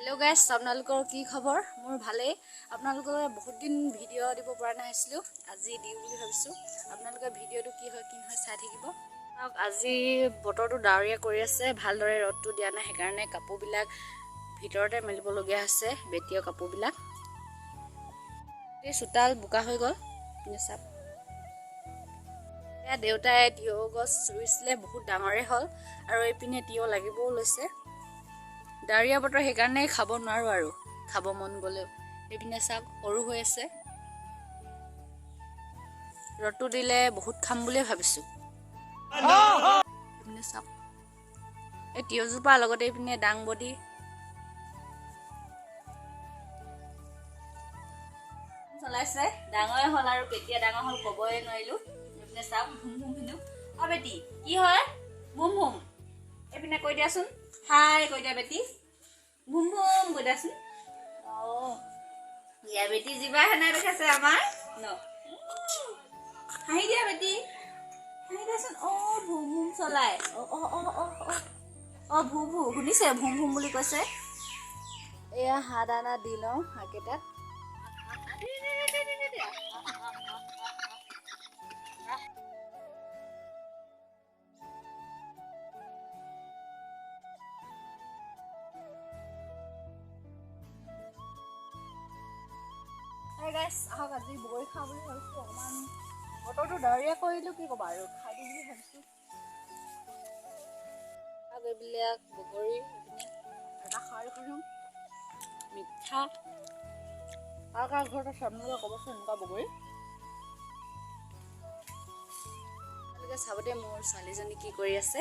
Hello guys, আপোনালোকৰ কি খবৰ? মোৰ ভালেই। আপোনালোকৰ বহুত দিন ভিডিঅ' দিব পৰা নাছিলো, আজি দিও বুলি ভাবিছো। আপোনালোকৰ ভিডিঅ'টো কি হয় চাই থাকিব। আজি বতৰটো ডাৱৰীয়া কৰি আছে, ভালদৰে ৰ'দটো দিয়া নাই, সেইকাৰণে কাপোৰবিলাক ভিতৰতে মেলিবলগীয়া আছে, বেটিৰ কাপোৰবিলাক। এই চোতাল বোকা হৈ গ'ল। চাপ এয়া দেউতাই তিয়হ গছ ৰুইছিলে, বহুত ডাঙৰে হ'ল আৰু এইপিনে তিয়হ লাগিবও লৈছে। ডাৱৰীয়া বতৰ, সেইকাৰণে খাব নোৱাৰো আৰু খাব মন গ'লেও। এইপিনে চাওক সৰু হৈ আছে, ৰ'দটো দিলে বহুত খাম বুলিয়ে ভাবিছো। এইপিনে চাওক, এই তিয়হজোপাৰ লগতে এইপিনে দাংবডি। চলাইছে, ডাঙৰে হ'ল আৰু কেতিয়া ডাঙৰ হ'ল ক'বই নোৱাৰিলো। এইপিনে চাওক, ভুম ভুম ভিনু। বেটি কি হয়? ভুম ভুম এইপিনে কৈ দিয়াচোন, হাই কৈ দিয়া বেটি। ভুম ভুম কৈ দিয়াচোন। ইয়া বেটি জিবা হেনাই দেখাইছে আমাৰ ন। হাঁহি দিয়া বেটি, হাঁহি দিয়াচোন। ভুম ভুম চলাই। ভু ভু শুনিছে, ভুম ভুম বুলি কৈছে। এয়া হাঁহ দানা দি লওঁ হাঁহকেইটাক। আহক আজি বগৰী খাওঁ বুলি ভাবিছো। অকণমান বতৰটো ডাৱৰীয়া কৰিলো, কি ক'বা আৰু খাই দিম বুলি ভাবিছো। এইবিলাক বগৰী এটা খাই খাওঁ, মিঠা। আৰু কাৰ ঘৰত আছে আপোনালোকে ক'বচোন এনেকুৱা বগৰী। আপোনালোকে চাব দে মোৰ ছোৱালীজনী কি কৰি আছে।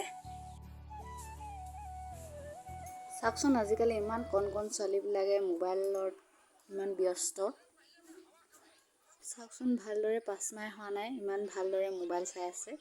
চাওকচোন, আজিকালি ইমান কণ কণ ছোৱালীবিলাকে মোবাইলত ইমান ব্যস্ত। চাওকচোন, ভালদৰে 5 মাহ হোৱা নাই, ইমান ভালদৰে মোবাইল চাই আছে।